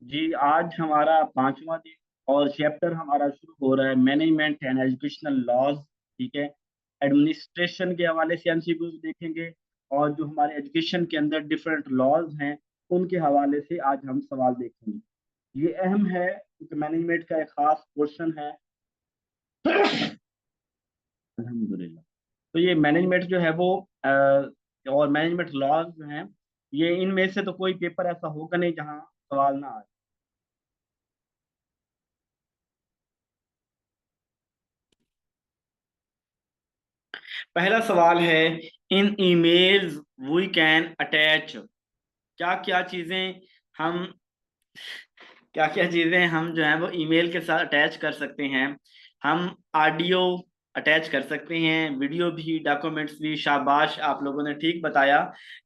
जी, आज हमारा 5वां दिन और चैप्टर हमारा शुरू हो रहा है मैनेजमेंट एंड एजुकेशनल लॉज़। ठीक है? एडमिनिस्ट्रेशन के हवाले से एमसीक्यूज़ देखेंगे और जो हमारे एजुकेशन के अंदर डिफरेंट लॉज़ हैं, उनके हवाले से आज हम सवाल देखेंगे। ये अहम है क्योंकि मैनेजमेंट का एक ख़ास पोर्शन है। अल्हम्दुलिल्लाह। तो ये मैनेजमेंट जो है वो और मैनेजमेंट लॉज़ जो हैं, ये इनमें से तो कोई पेपर ऐसा होगा नहीं जहाँ सवाल ना आए। पहला सवाल है, इन ईमेल्स वी कैन अटैच, क्या क्या चीजें हम क्या क्या चीजें हम जो है वो ईमेल के साथ अटैच कर सकते हैं। हम ऑडियो अटैच कर सकते हैं, वीडियो भी, डॉक्यूमेंट्स भी। शाबाश, आप लोगों ने ठीक बताया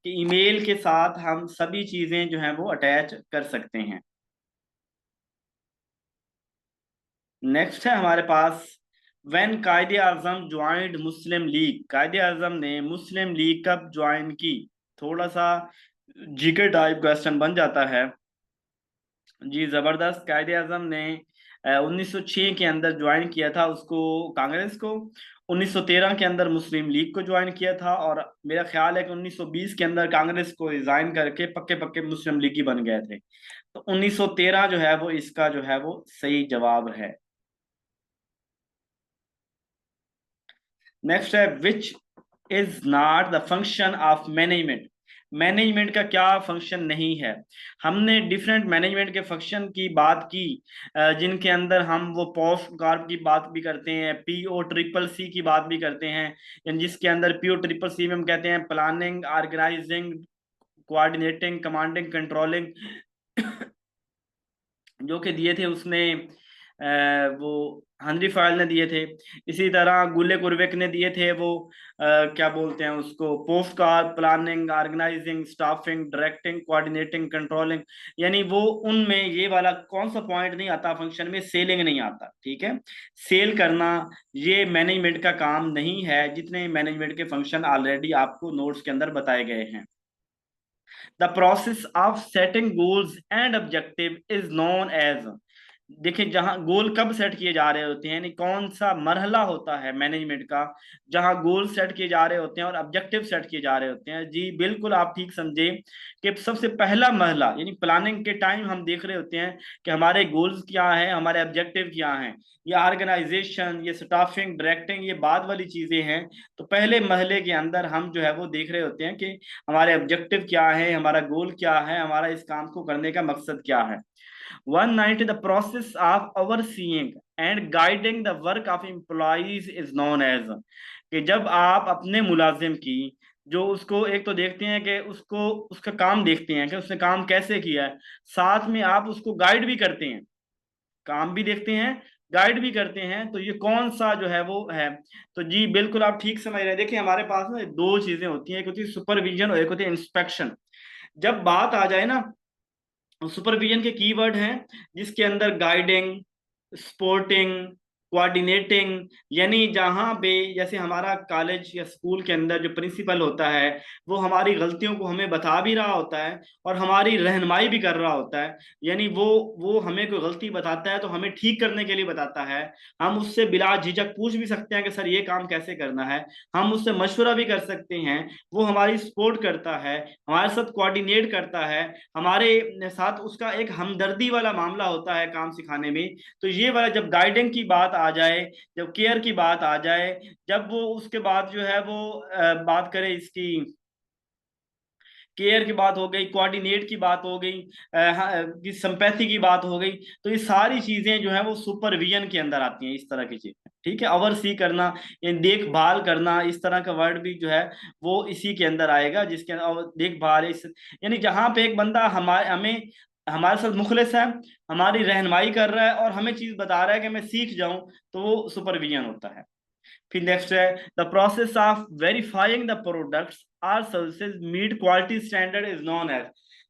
कि ईमेल के साथ हम सभी चीजें जो है वो अटैच कर सकते हैं। नेक्स्ट है हमारे पास, व्हेन कायदे आजम ज्वाइंड मुस्लिम लीग, कायदे आजम ने मुस्लिम लीग कब ज्वाइन की। थोड़ा सा जीके टाइप क्वेश्चन बन जाता है। जी जबरदस्त, कायदे आजम ने 1906 के अंदर ज्वाइन किया था उसको, कांग्रेस को। 1913 के अंदर मुस्लिम लीग को ज्वाइन किया था और मेरा ख्याल है कि 1920 के अंदर कांग्रेस को रिजाइन करके पक्के पक्के मुस्लिम लीगी बन गए थे। तो 1913 जो है वो इसका जो है वो सही जवाब है। नेक्स्ट है, which is not the function of management. Management का क्या फंक्शन नहीं है। हमने डिफरेंट मैनेजमेंट के फंक्शन की बात की, जिनके अंदर हम वो पोस्ट कार्प की बात भी करते हैं, पीओ ट्रिपल सी की बात भी करते हैं, यानी जिसके अंदर पीओ ट्रिपल सी में हम कहते हैं planning, organising, coordinating, commanding, controlling, जो कि दिए थे उसने वो हेनरी फाइल ने दिए थे। इसी तरह गुल्ले कुरवेक ने दिए थे वो, क्या बोलते हैं उसको, postcard, planning, organising, staffing, directing, coordinating, controlling. यानी वो उनमें ये वाला कौन सा पॉइंट नहीं आता फंक्शन में, सेलिंग नहीं आता। ठीक है, सेल करना ये मैनेजमेंट का काम नहीं है, जितने मैनेजमेंट के फंक्शन ऑलरेडी आपको नोट्स के अंदर बताए गए हैं। The process of setting goals and objective is known as. देखिए, जहां गोल कब सेट किए जा रहे होते हैं, यानी कौन सा मरहला होता है मैनेजमेंट का जहां गोल सेट किए जा रहे होते हैं और ऑब्जेक्टिव सेट किए जा रहे होते हैं। जी बिल्कुल, आप ठीक समझे कि सबसे पहला मरहला यानी प्लानिंग के टाइम हम देख रहे होते हैं कि हमारे गोल्स क्या हैं, हमारे ऑब्जेक्टिव क्या हैं। ये ऑर्गेनाइजेशन, ये स्टाफिंग, डायरेक्टिंग, ये बाद वाली चीजें हैं। तो पहले मरहले के अंदर हम जो है वो देख रहे होते हैं कि हमारे ऑब्जेक्टिव क्या है, हमारा गोल क्या है, हमारा इस काम को करने का मकसद क्या है। 190, the process of overseeing and guiding the work of employees is known as। कि जब आप अपने मुलाजिम की, जो उसको एक तो देखते हैं कि उसको उसका काम देखते हैं कि उसने काम कैसे किया है, साथ में आप उसको गाइड भी करते हैं, काम भी देखते हैं, गाइड भी करते हैं, तो ये कौन सा जो है वो है। तो जी बिल्कुल आप ठीक समझ रहे हैं। देखिए, हमारे पास ना दो चीजें होती हैं, एक होती है सुपरविजन और एक होती है इंस्पेक्शन। जब बात आ जाए ना, सुपरविजन के कीवर्ड हैं जिसके अंदर गाइडिंग, स्पोर्टिंग, कोऑर्डिनेटिंग, यानी जहां पे जैसे हमारा कॉलेज या स्कूल के अंदर जो प्रिंसिपल होता है वो हमारी गलतियों को हमें बता भी रहा होता है और हमारी रहनुमाई भी कर रहा होता है। यानी वो हमें कोई गलती बताता है तो हमें ठीक करने के लिए बताता है। हम उससे बिला झिझक पूछ भी सकते हैं कि सर ये काम कैसे करना है। हम उससे मशवरा भी कर सकते हैं। वो हमारी सपोर्ट करता है, हमारे साथ कोऑर्डिनेट करता है, हमारे साथ उसका एक हमदर्दी वाला मामला होता है काम सिखाने में। तो ये वाला जब गाइडिंग की बात आ जाए, जब केयर की बात आ जाए, जब वो उसके बाद जो है वो बात करें इसकी, केयर की बात हो गई, कोऑर्डिनेट की बात हो गई, संपैथी की बात हो गई, तो ये सारी चीजें जो है वो सुपरविजन के अंदर आती हैं, इस तरह की चीजें। ठीक है, ओवरसी करना, यानी देखभाल करना, इस तरह का वर्ड भी जो है वो इसी के अंदर आएगा, जिसके अंदर देखभाल इस, यानी जहां पे एक बंदा हमारे हमें हमारे साथ मुखलिस है, हमारी रहनुमाई कर रहा है और हमें चीज बता रहा है कि मैं सीख जाऊं, तो वो सुपरविजन होता है। फिर नेक्स्ट है, the process of verifying the products or services meet quality standard is known as.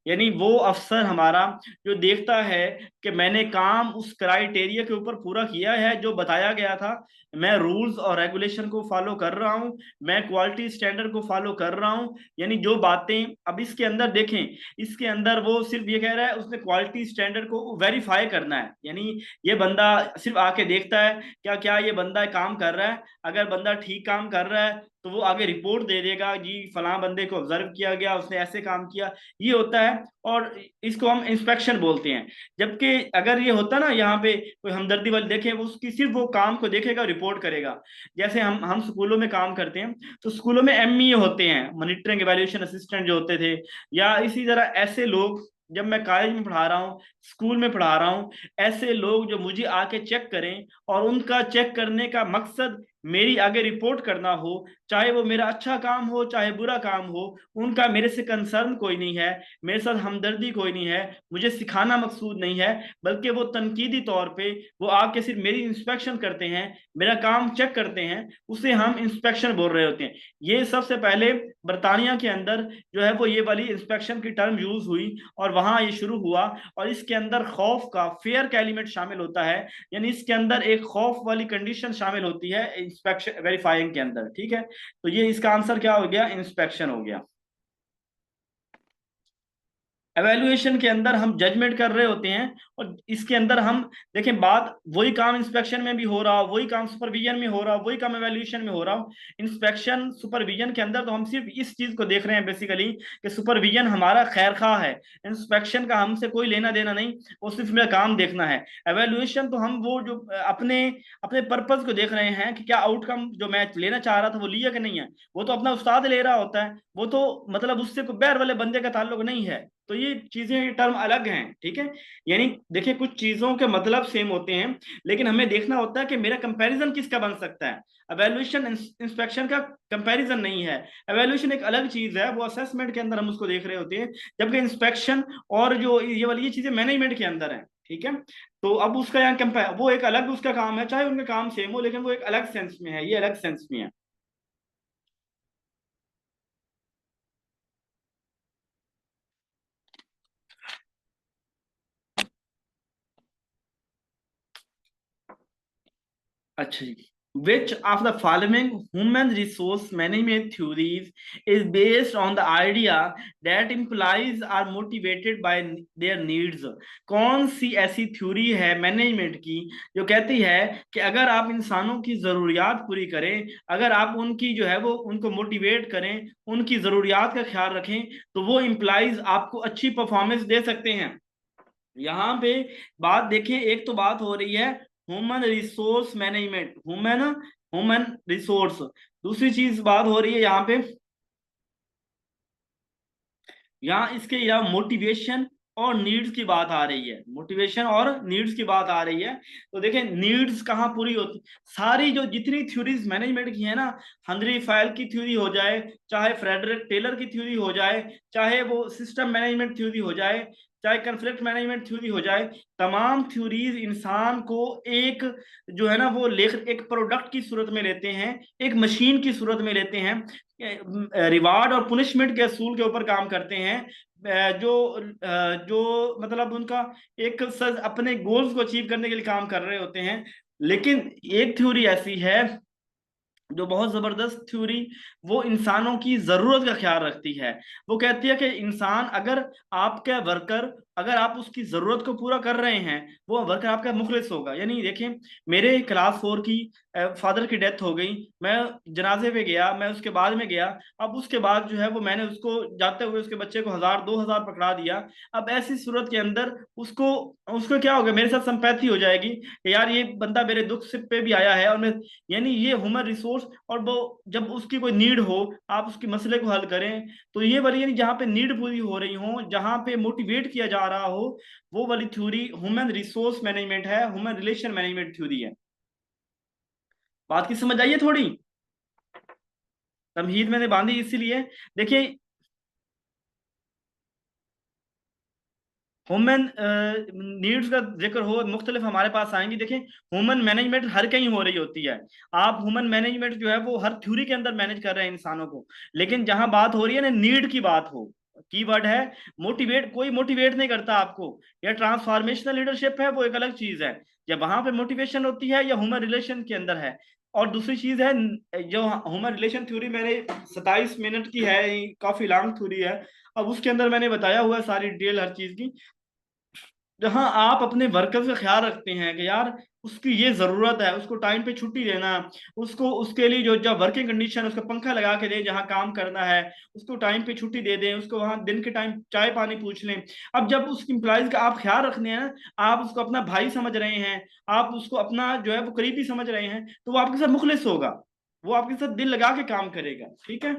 यानी वो अफसर हमारा जो देखता है कि मैंने काम उस क्राइटेरिया के ऊपर पूरा किया है जो बताया गया था, मैं रूल्स और रेगुलेशन को फॉलो कर रहा हूँ, मैं क्वालिटी स्टैंडर्ड को फॉलो कर रहा हूँ। यानी जो बातें अब इसके अंदर देखें, इसके अंदर वो सिर्फ ये कह रहा है उसने क्वालिटी स्टैंडर्ड को वेरीफाई करना है। यानी ये बंदा सिर्फ आके देखता है क्या क्या ये बंदा काम कर रहा है, अगर बंदा ठीक काम कर रहा है तो वो आगे रिपोर्ट दे देगा जी फलां बंदे को ऑब्जर्व किया गया, उसने ऐसे काम किया, ये होता है। और इसको हम इंस्पेक्शन बोलते हैं। जबकि अगर ये होता ना यहाँ पे कोई हमदर्दी वाले देखे, वो उसकी सिर्फ वो काम को देखेगा, रिपोर्ट करेगा। जैसे हम स्कूलों में काम करते हैं तो स्कूलों में एमई होते हैं, मॉनिटरिंग इवैल्यूएशन असिस्टेंट जो होते थे, या इसी तरह ऐसे लोग, जब मैं कॉलेज में पढ़ा रहा हूँ, स्कूल में पढ़ा रहा हूँ, ऐसे लोग जो मुझे आके चेक करें और उनका चेक करने का मकसद मेरी आगे रिपोर्ट करना हो, चाहे वो मेरा अच्छा काम हो चाहे बुरा काम हो, उनका मेरे से कंसर्न कोई नहीं है, मेरे साथ हमदर्दी कोई नहीं है, मुझे सिखाना मकसूद नहीं है, बल्कि वो तनकीदी तौर पे वो आके सिर्फ मेरी इंस्पेक्शन करते हैं, मेरा काम चेक करते हैं, उसे हम इंस्पेक्शन बोल रहे होते हैं। ये सबसे पहले बरतानिया के अंदर जो है वो ये वाली इंस्पेक्शन की टर्म यूज हुई और वहां ये शुरू हुआ। और इसके अंदर खौफ का फेयर का एलिमेंट शामिल होता है, यानी इसके अंदर एक खौफ वाली कंडीशन शामिल होती है इंस्पेक्शन वेरीफाइंग के अंदर। ठीक है, तो ये इसका आंसर क्या हो गया, इंस्पेक्शन हो गया। एवेल्युएशन के अंदर हम जजमेंट कर रहे होते हैं, और इसके अंदर हम देखें बात वही काम इंस्पेक्शन में भी हो रहा हो, वही काम सुपरविजन में हो रहा हो, वही काम एवेल्युएशन में हो रहा हो। इंस्पेक्शन सुपरविजन के अंदर तो हम सिर्फ इस चीज को देख रहे हैं बेसिकली कि सुपरविजन हमारा खैरखा है, इंस्पेक्शन का हमसे कोई लेना देना नहीं, वो सिर्फ मेरा काम देखना है। एवेल्युएशन तो हम वो जो अपने अपने पर्पज को देख रहे हैं कि क्या आउटकम जो मैं लेना चाह रहा था वो लिया कि नहीं है, वो तो अपना उस्ताद ले रहा होता है, वो तो मतलब उससे कोई बैर वाले बंदे का ताल्लुक नहीं है। तो ये चीजें, ये टर्म अलग हैं। ठीक है, यानी देखिए कुछ चीजों के मतलब सेम होते हैं, लेकिन हमें देखना होता है कि मेरा कंपैरिजन किसका बन सकता है। एवेल्युएशन इंस्पेक्शन का कंपैरिजन नहीं है, एवेल्युएशन एक अलग चीज है, वो असेसमेंट के अंदर हम उसको देख रहे होते हैं, जबकि इंस्पेक्शन और जो ये वाली ये चीजें मैनेजमेंट के अंदर है। ठीक है, तो अब उसका यहाँ कंपेयर, वो एक अलग उसका काम है, चाहे उनका काम सेम हो, लेकिन वो एक अलग सेंस में है, ये अलग सेंस में है। अच्छा जी, which of the following human resource management theories is based on the idea that employees are motivated by their needs? कौन सी ऐसी थ्योरी है मैनेजमेंट की जो कहती है कि अगर आप इंसानों की जरूरियात पूरी करें, अगर आप उनकी जो है वो उनको मोटिवेट करें, उनकी जरूरियात का ख्याल रखें, तो वो एम्प्लॉइज आपको अच्छी परफॉर्मेंस दे सकते हैं। यहाँ पे बात देखें, एक तो बात हो रही है human resource management, human human resource, दूसरी चीज बात हो रही है यहाँ पे, यहाँ इसके यहाँ मोटिवेशन और नीड्स की बात आ रही है, मोटिवेशन और नीड्स की बात आ रही है। तो देखें नीड्स कहाँ पूरी होती, सारी जो जितनी थ्योरीज मैनेजमेंट की है ना, हनरी फायल की थ्योरी हो जाए, चाहे फ्रेडरिक टेलर की थ्योरी हो जाए, चाहे वो सिस्टम मैनेजमेंट थ्योरी हो जाए, चाहे कन्फ्लिक्ट मैनेजमेंट थ्योरी हो जाए, तमाम थ्योरीज इंसान को एक जो है ना वो लेख एक प्रोडक्ट की सूरत में लेते हैं, एक मशीन की सूरत में लेते हैं, रिवार्ड और पुनिशमेंट के असूल के ऊपर काम करते हैं, जो मतलब उनका एक अपने गोल्स को अचीव करने के लिए काम कर रहे होते हैं। लेकिन एक थ्योरी ऐसी है जो बहुत जबरदस्त थ्योरी, वो इंसानों की जरूरत का ख्याल रखती है। वो कहती है कि इंसान अगर आपका वर्कर, अगर आप उसकी जरूरत को पूरा कर रहे हैं, वो वर्कर आपका मुखलिस होगा। यानी देखें, मेरे क्लास 4 की फादर की डेथ हो गई, मैं जनाजे पे गया, मैं उसके बाद में गया, अब उसके बाद जो है वो मैंने उसको जाते हुए उसके बच्चे को 1000 2000 पकड़ा दिया। अब ऐसी सूरत के अंदर उसको उसको क्या होगा, मेरे साथ संपैथी हो जाएगी कि यार ये बंदा मेरे दुख से पे भी आया है, और मैं, यानी ये ह्यूमन रिसोर्स, और वो जब उसकी कोई नीड हो आप उसके मसले को हल करें, तो ये वाली यानी जहाँ पे नीड पूरी हो रही हो, जहाँ पे मोटिवेट किया जा रहा हो, वो वाली थ्योरी ह्यूमन रिसोर्स मैनेजमेंट है, ह्यूमन रिलेशन मैनेजमेंट थ्योरी है। बात की समझ आइए थोड़ी, तमहीद मैंने बांधी इसीलिए। देखिए ह्यूमन नीड्स का जिक्र हो, मुख्तलिफ हमारे पास आएंगी। देखें ह्यूमन मैनेजमेंट हर कहीं हो रही होती है, आप ह्यूमन मैनेजमेंट जो है वो हर थ्योरी के अंदर मैनेज कर रहे हैं इंसानों को, लेकिन जहां बात हो रही है ना नीड की बात हो, कीवर्ड है मोटिवेट। कोई मोटिवेट नहीं करता आपको। या ट्रांसफॉर्मेशनल लीडरशिप है वो एक अलग चीज है, या वहां पे मोटिवेशन होती है या ह्यूमन रिलेशन के अंदर है। और दूसरी चीज है जो ह्यूमन रिलेशन थ्योरी मैंने 27 मिनट की है, काफी लॉन्ग थ्योरी है। अब उसके अंदर मैंने बताया हुआ है सारी डिटेल हर चीज की, जहां आप अपने वर्कर्स का ख्याल रखते हैं कि यार उसकी ये जरूरत है, उसको टाइम पे छुट्टी देना, उसको उसके लिए जो जो वर्किंग कंडीशन है उसका पंखा लगा के दें जहां काम करना है, उसको टाइम पे छुट्टी दे दें, उसको वहां दिन के टाइम चाय पानी पूछ लें। अब जब उस एम्प्लॉयज का आप ख्याल रखने हैं ना, आप उसको अपना भाई समझ रहे हैं, आप उसको अपना जो है वो करीबी समझ रहे हैं, तो वो आपके साथ मुखलिस होगा, वो आपके साथ दिल लगा के काम करेगा। ठीक है।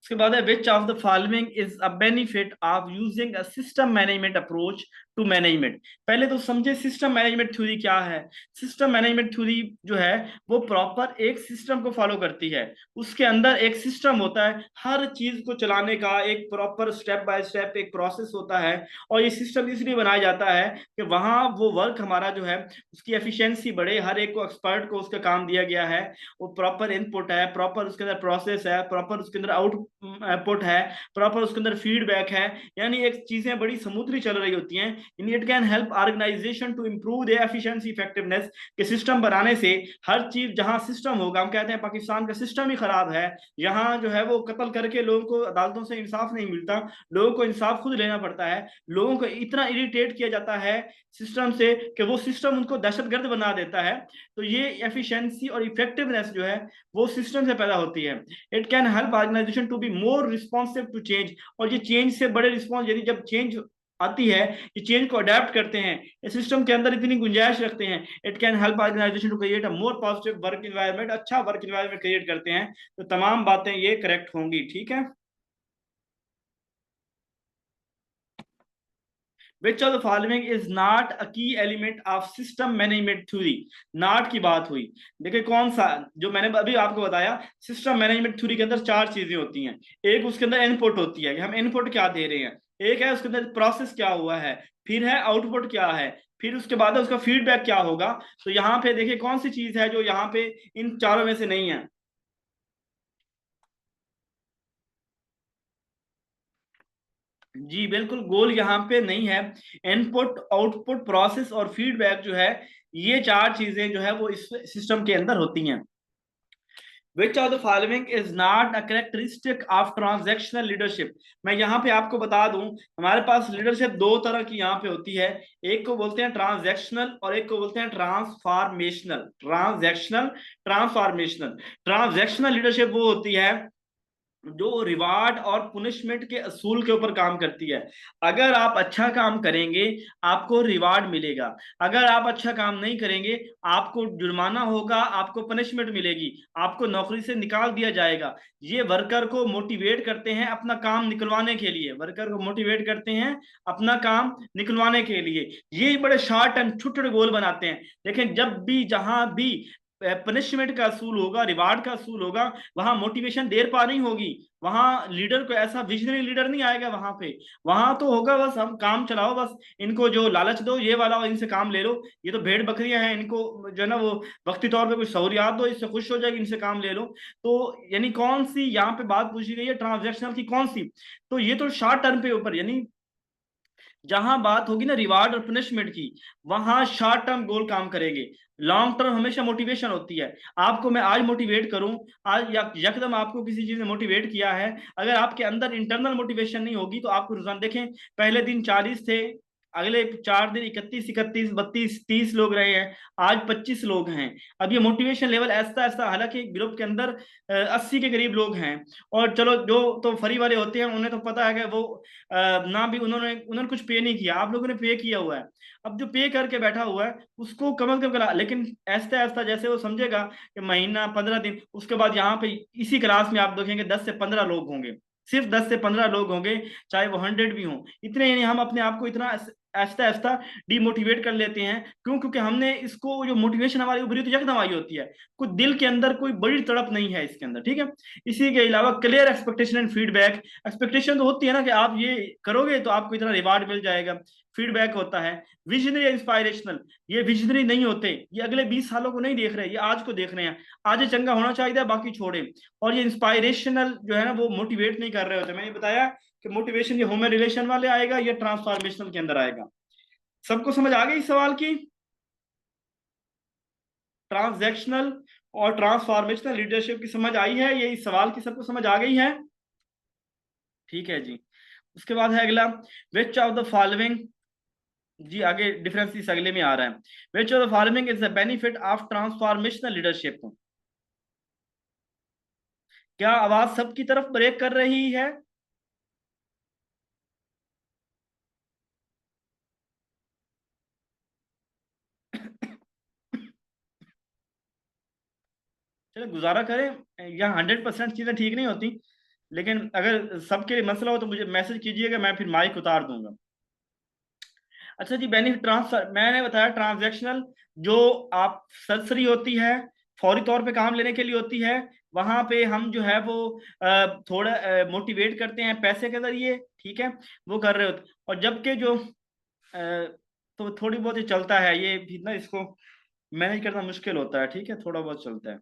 उसके बाद है which of the following is a benefit of using a system management approach to management. पहले तो समझे सिस्टम मैनेजमेंट थ्योरी क्या है। सिस्टम मैनेजमेंट थ्योरी जो है वो प्रॉपर एक सिस्टम को फॉलो करती है। उसके अंदर एक सिस्टम होता है, हर चीज को चलाने का एक प्रॉपर स्टेप बाय स्टेप एक प्रोसेस होता है। और ये सिस्टम इसलिए बनाया जाता है कि वहां वो वर्क हमारा जो है उसकी एफिशिएंसी बढ़े, हर एक को एक्सपर्ट को उसका काम दिया गया है, वो प्रॉपर इनपुट है, प्रॉपर उसके अंदर प्रोसेस है, प्रॉपर उसके अंदर आउटपुट है, प्रॉपर उसके अंदर फीडबैक है। यानी एक चीजें बड़ी स्मूथली चल रही होती हैं। It can help organization to improve the efficiency effectiveness के सिस्टम बनाने से हर चीज जहां सिस्टम होगा, हम कहते हैं पाकिस्तान का सिस्टम ही खराब है, यहाँ जो है वो कत्ल करके लोगों को अदालतों से इंसाफ नहीं मिलता, लोगों को इंसाफ खुद लेना पड़ता है, लोगों को इतना इरिटेट किया जाता है सिस्टम से कि वो सिस्टम उनको दहशतगर्द बना देता है। तो ये एफिशिएंसी और इफेक्टिवनेस जो है वो सिस्टम से पैदा होती है। It can help organization to be more responsive to change. और ये चेंज से बड़े रिस्पॉन्स, यदि जब चेंज आती है, ये चेंज को अडेप्ट करते हैं, इस सिस्टम के अंदर इतनी गुंजाइश रखते हैं, it can help organization to create a more positive work environment. अच्छा वर्क इन्वायरमेंट क्रिएट करते हैं। तो तमाम बातें ये करेक्ट होंगी। ठीक है। Which of the following is not a key element of system management theory? Not की बात हुई। देखिए कौन सा, जो मैंने अभी आपको बताया, सिस्टम मैनेजमेंट थ्योरी के अंदर चार चीजें होती हैं। एक उसके अंदर इनपुट होती है कि हम इनपुट क्या दे रहे हैं, एक है उसके अंदर प्रोसेस क्या हुआ है, फिर है आउटपुट क्या है, फिर उसके बाद उसका फीडबैक क्या होगा। तो यहाँ पे देखिए कौन सी चीज है जो यहाँ पे इन चारों में से नहीं है। जी बिल्कुल, गोल यहाँ पे नहीं है। इनपुट आउटपुट प्रोसेस और फीडबैक जो है, ये चार चीजें जो है वो इस सिस्टम के अंदर होती हैं। विच of the following is not a characteristic of transactional leadership. मैं यहाँ पे आपको बता दूं, हमारे पास लीडरशिप दो तरह की यहाँ पे होती है। एक को बोलते हैं ट्रांजैक्शनल और एक को बोलते हैं ट्रांसफॉर्मेशनल। ट्रांजैक्शनल लीडरशिप वो होती है जो रिवार्ड और पुनिशमेंट के असूल के ऊपर काम करती है। अगर आप अच्छा काम करेंगे आपको रिवार्ड मिलेगा, अगर आप अच्छा काम नहीं करेंगे आपको जुर्माना होगा, आपको पनिशमेंट मिलेगी, आपको नौकरी से निकाल दिया जाएगा। ये वर्कर को मोटिवेट करते हैं अपना काम निकलवाने के लिए, वर्कर को मोटिवेट करते हैं अपना काम निकलवाने के लिए। ये बड़े शॉर्ट एंड छोटे गोल बनाते हैं। लेकिन जब भी जहां भी पनिशमेंट का असूल होगा, रिवार्ड का असूल होगा, वहां मोटिवेशन देर पा नहीं होगी, वहां लीडर को ऐसा विजनरी लीडर नहीं आएगा वहां पे। वहां तो होगा बस हम काम चलाओ, बस इनको जो लालच दो ये वाला और इनसे काम ले लो, ये तो भेड़ बकरियां हैं, इनको जो है ना वो वक्ती तौर पे कुछ सहूलियात दो, इससे खुश हो जाएगी, इनसे काम ले लो। तो यानी कौन सी यहाँ पे बात पूछी गई है ट्रांजेक्शनल की, कौन सी? तो ये तो शॉर्ट टर्म पे ऊपर, यानी जहां बात होगी ना रिवार्ड और पनिशमेंट की, वहां शॉर्ट टर्म गोल काम करेंगे। लॉन्ग टर्म हमेशा मोटिवेशन होती है। आपको मैं आज मोटिवेट करूं, आज या यकदम आपको किसी चीज ने मोटिवेट किया है, अगर आपके अंदर इंटरनल मोटिवेशन नहीं होगी तो आपको रुझान देखें, पहले दिन 40 थे, अगले 4 दिन 31, 31, 32, 30 लोग रहे हैं, आज 25 लोग हैं। अब ये मोटिवेशन लेवल ऐसा ऐसा, हालांकि ग्रुप के अंदर 80 के करीब लोग हैं। और चलो जो तो फरी वाले होते हैं उन्हें तो पता है कि वो ना भी उन्होंने उन्होंने कुछ पे नहीं किया, आप लोगों ने पे किया हुआ है। अब जो पे करके बैठा हुआ है उसको कम अज कम करा, लेकिन ऐसा ऐसा जैसे वो समझेगा कि महीना 15 दिन, उसके बाद यहाँ पे इसी क्लास में आप देखेंगे 10 से 15 लोग होंगे, सिर्फ 10 से 15 लोग होंगे, चाहे वो 100 भी हों। इतने यानी हम अपने आप को इतना ऐसा ऐसा डिमोटिवेट कर लेते हैं। क्यों? क्योंकि हमने इसको, जो मोटिवेशन हमारी उभरी होती है, यकदम आई होती है, कोई दिल के अंदर कोई बड़ी तड़प नहीं है इसके अंदर, ठीक है। इसी के अलावा clear expectation and feedback. Expectation तो होती है ना कि आप ये करोगे तो आपको इतना रिवार्ड मिल जाएगा। फीडबैक होता है। Visionary inspirational. ये विजनरी नहीं होते, ये अगले 20 सालों को नहीं देख रहे, ये आज को देख रहे हैं। आज ये चंगा होना चाहिए, बाकी छोड़े। और ये इंस्पायरेशनल जो है ना, वो मोटिवेट नहीं कर रहे होते। मैंने बताया कि मोटिवेशन ये ह्यूमन रिलेशन वाले आएगा, ये ट्रांसफॉर्मेशनल के अंदर आएगा। सबको समझ आ गई इस सवाल की? ट्रांजैक्शनल और ट्रांसफॉर्मेशनल लीडरशिप की समझ आई है? ये इस सवाल की सबको समझ आ गई है? ठीक है जी। उसके बाद है अगला, विच ऑफ द फॉलोइंग, जी आगे डिफरेंस इस अगले में आ रहा है। Which of the following is the benefit of transformational leadership? क्या आवाज सबकी तरफ ब्रेक कर रही है? चलो गुजारा करें, यहाँ 100% चीजें ठीक नहीं होती, लेकिन अगर सबके लिए मसला हो तो मुझे मैसेज कीजिएगा, मैं फिर माइक उतार दूंगा। अच्छा जी, बेनिफिट ट्रांसफर मैंने बताया, ट्रांजैक्शनल जो आप सरसरी होती है, फौरी तौर पे काम लेने के लिए होती है, वहां पे हम जो है वो थोड़ा मोटिवेट करते हैं पैसे के जरिए, ठीक है, वो कर रहे होते। और जबकि जो तो थोड़ी बहुत ही चलता है, ये भी ना, इसको मैनेज करना मुश्किल होता है, ठीक है, थोड़ा बहुत चलता है।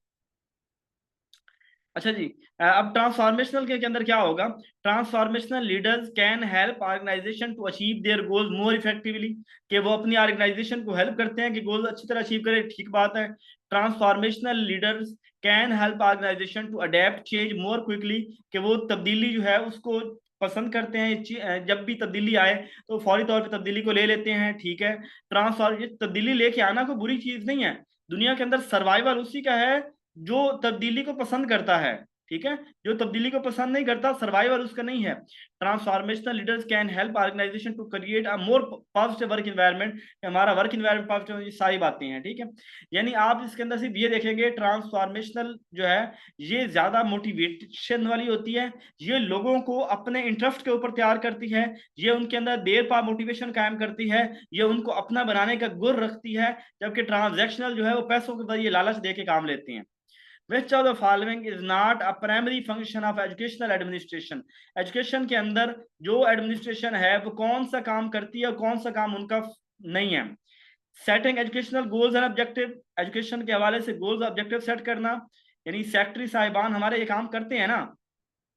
अच्छा जी, अब ट्रांसफॉर्मेशनल के अंदर क्या होगा? Transformational leaders can help organization to achieve their goals more effectively. कि वो अपनी ऑर्गेनाइजेशन को हेल्प करते हैं कि गोल अच्छी तरह अचीव करे, ठीक बात है। Transformational leaders can help organization to adapt change more quickly. कि वो तब्दीली जो है उसको पसंद करते हैं, जब भी तब्दीली आए तो फौरी तौर पर तब्दीली को ले लेते हैं, ठीक है। ट्रांसफॉर्म तब्दीली लेके आना कोई बुरी चीज नहीं है। दुनिया के अंदर सर्वाइवल उसी का है जो तब्दीली को पसंद करता है, ठीक है। जो तब्दीली को पसंद नहीं करता, सर्वाइवर उसका नहीं है। Transformational leaders can help organization to create a more positive work environment. हमारा वर्क इन्वायरमेंट पॉजिटिव, ये सारी बातें हैं, ठीक है। यानी आप इसके अंदर सिर्फ ये देखेंगे, ट्रांसफॉर्मेशनल जो है ये ज्यादा मोटिवेशन वाली होती है। ये लोगों को अपने इंटरेस्ट के ऊपर तैयार करती है। ये उनके अंदर देर पा मोटिवेशन कायम करती है। ये उनको अपना बनाने का गुर रखती है। जबकि ट्रांजैक्शनल जो है वो पैसों के जरिए लालच दे के काम लेते हैं। Which of the following is not a primary function of educational administration? Education के अंदर जो एडमिनिस्ट्रेशन है वो कौन सा काम करती है और कौन सा काम उनका नहीं है? Setting educational goals and objective. Education के हवाले से गोल्स ऑब्जेक्टिव सेट करना, यानी सेक्रेटरी साहिबान हमारे ये काम करते हैं ना,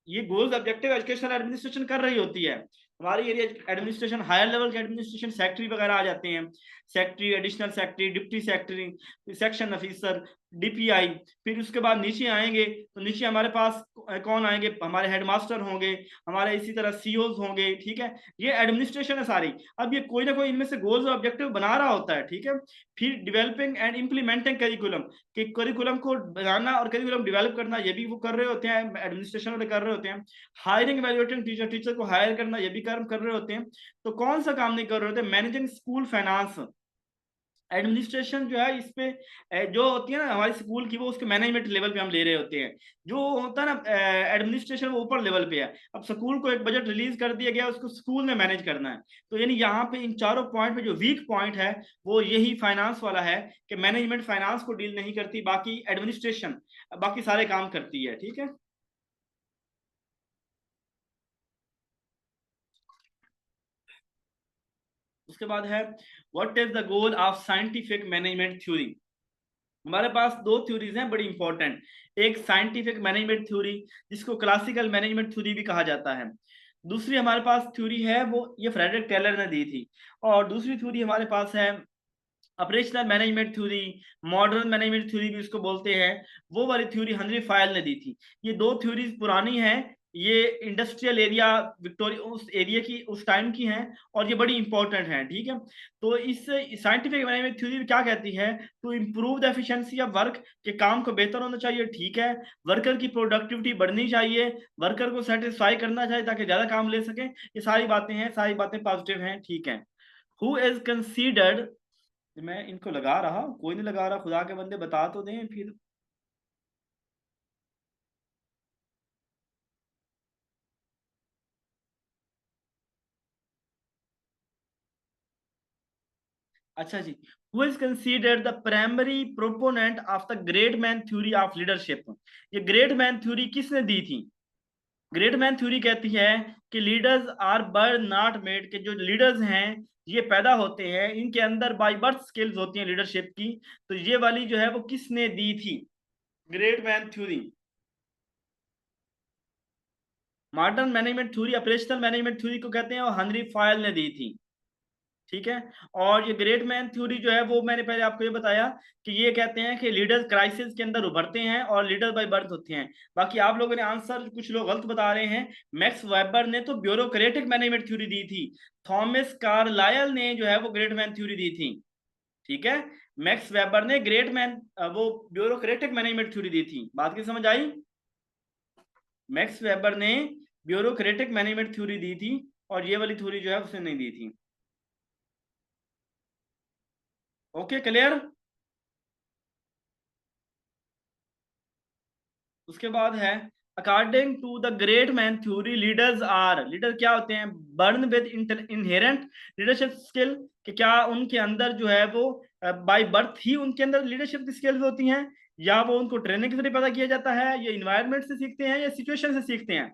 ये गोल्स ऑब्जेक्टिव एजुकेशनल एडमिनिस्ट्रेशन कर रही होती है। हमारी एरिया एडमिनिस्ट्रेशन, हायर लेवल के एडमिनिस्ट्रेशन सेक्रेटरी वगैरह आ जाते हैं, secretary, additional secretary, deputy secretary, section officer, DPI. फिर उसके बाद नीचे आएंगे तो नीचे हमारे पास कौन आएंगे? हमारे हेडमास्टर होंगे, हमारे इसी तरह सीओज होंगे, ठीक है। ये एडमिनिस्ट्रेशन है सारी। अब ये कोई ना कोई इनमें से गोल्स और ऑब्जेक्टिव बना रहा होता है, ठीक है। फिर डिवेलपिंग एंड इम्प्लीमेंटिंग करिकुलम, कि करिकुलम को बनाना और करिकुलम डेवलप करना, ये भी वो कर रहे होते हैं, एडमिनिस्ट्रेशन वाले कर रहे होते हैं। हायरिंग इवैल्यूएटिंग टीचर, टीचर को हायर करना, ये भी काम कर रहे होते हैं। तो कौन सा काम नहीं कर रहे होते? Managing school finance. एडमिनिस्ट्रेशन जो है इस पे जो होती है ना हमारी स्कूल की, वो उसके मैनेजमेंट लेवल पे हम ले रहे होते हैं। जो होता है ना एडमिनिस्ट्रेशन, वो ऊपर लेवल पे है। अब स्कूल को एक बजट रिलीज कर दिया गया, उसको स्कूल में मैनेज करना है। तो यानी यहाँ पे इन चारों पॉइंट में जो वीक पॉइंट है वो यही फाइनेंस वाला है, कि मैनेजमेंट फाइनेंस को डील नहीं करती, बाकी एडमिनिस्ट्रेशन बाकी सारे काम करती है, ठीक है। उसके बाद है, what is the goal of scientific management theory? हमारे पास दो थ्योरीज हैं बड़ी इंपॉर्टेंट। एक साइंटिफिक मैनेजमेंट थ्योरी, जिसको क्लासिकल मैनेजमेंट थ्योरी भी कहा जाता है। दूसरी हमारे पास थ्योरी है, वो ये फ्रेडरिक टेलर ने दी थी। और दूसरी थ्योरी हमारे पास है operational management theory, modern management theory भी उसको बोलते हैं। वो वाली थ्योरी हेनरी फायल ने दी थी। ये दो थ्योरीज पुरानी हैं, ये इंडस्ट्रियल एरिया विक्टोरिया उस एरिया की, उस टाइम की हैं, और ये बड़ी इंपॉर्टेंट हैं, ठीक है। तो इस साइंटिफिक मैनेजमेंट थ्योरी क्या कहती है? To improve the efficiency of work, के काम को बेहतर होना चाहिए, ठीक है। वर्कर की प्रोडक्टिविटी बढ़नी चाहिए, वर्कर को सेटिस्फाई करना चाहिए ताकि ज्यादा काम ले सकें। ये सारी बातें हैं, सारी बातें पॉजिटिव हैं, ठीक है। हु इज कंसीडर्ड, मैं इनको लगा रहा, कोई नहीं लगा रहा, खुदा के बंदे बता तो दें फिर। अच्छा जी, who is considered the primary proponent of the great man theory of leadership? ये ग्रेट मैन थ्योरी किसने दी थी? ग्रेट मैन थ्योरी कहती है कि leaders are born not made, के जो लीडर्स हैं ये पैदा होते हैं, इनके अंदर बाय बर्थ स्किल्स होती हैं लीडरशिप की। तो ये वाली जो है वो किसने दी थी? Great man theory, modern management theory, operational management theory को कहते हैं, और हेनरी फॉयल ने दी थी। ठीक है। और ये ग्रेट मैन थ्योरी जो है वो मैंने पहले आपको ये बताया कि ये कहते हैं कि लीडर्स क्राइसिस के अंदर उभरते हैं और लीडर बाय बर्थ होते हैं। बाकी आप लोगों ने आंसर कुछ लोग गलत बता रहे हैं। मैक्स वेबर ने तो ब्यूरोक्रेटिक मैनेजमेंट थ्योरी दी थी, थॉमस कार्लायल ने जो है वो ग्रेट मैन थ्योरी दी थी। ठीक है, मैक्स वेबर ने ग्रेट मैन वो ब्यूरोक्रेटिक मैनेजमेंट थ्योरी दी थी। बात की समझ आई? मैक्स वेबर ने ब्यूरोक्रेटिक मैनेजमेंट थ्योरी दी थी और ये वाली थ्योरी जो है उसने नहीं दी थी। Okay, clear? उसके बाद है according to the great man theory leaders are, leader क्या होते हैं? Born with inherent leadership skill, कि क्या उनके अंदर जो है वो बाय बर्थ ही उनके अंदर लीडरशिप की स्किल्स होती हैं, या वो उनको ट्रेनिंग के जरिए पैदा किया जाता है, या इन्वायरमेंट से सीखते हैं, या सिचुएशन से सीखते हैं?